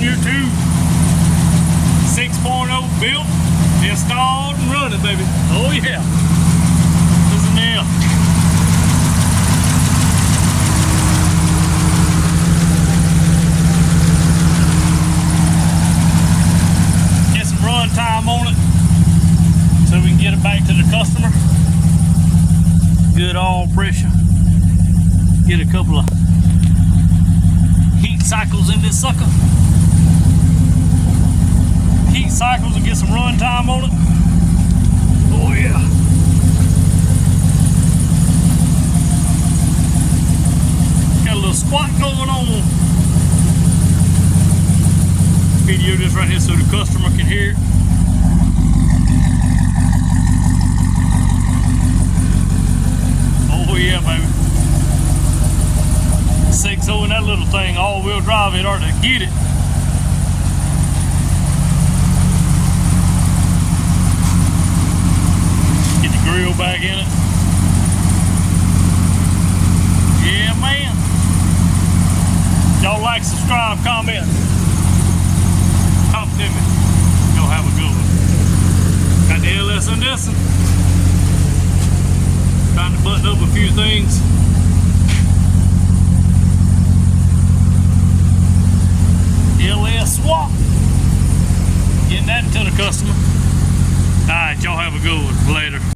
on your tube. 6.0 built, installed, and running, baby. Oh yeah. Listen now. Get some run time on it so we can get it back to the customer. Good oil pressure. Get a couple of heat cycles in this sucker. Heat cycles and get some run time on it. Oh yeah. Got a little squat going on. Video this right here so the customer can hear it. Oh yeah, baby. 6.0 and that little thing, all-wheel drive it, or to get it. Get the grill back in it. Yeah, man. Y'all like, subscribe, comment. Talk to me. Y'all have a good one. Got the LS on this one. Trying to button up a few things. LS swap. Getting that to the customer. Alright, y'all have a good one. Later.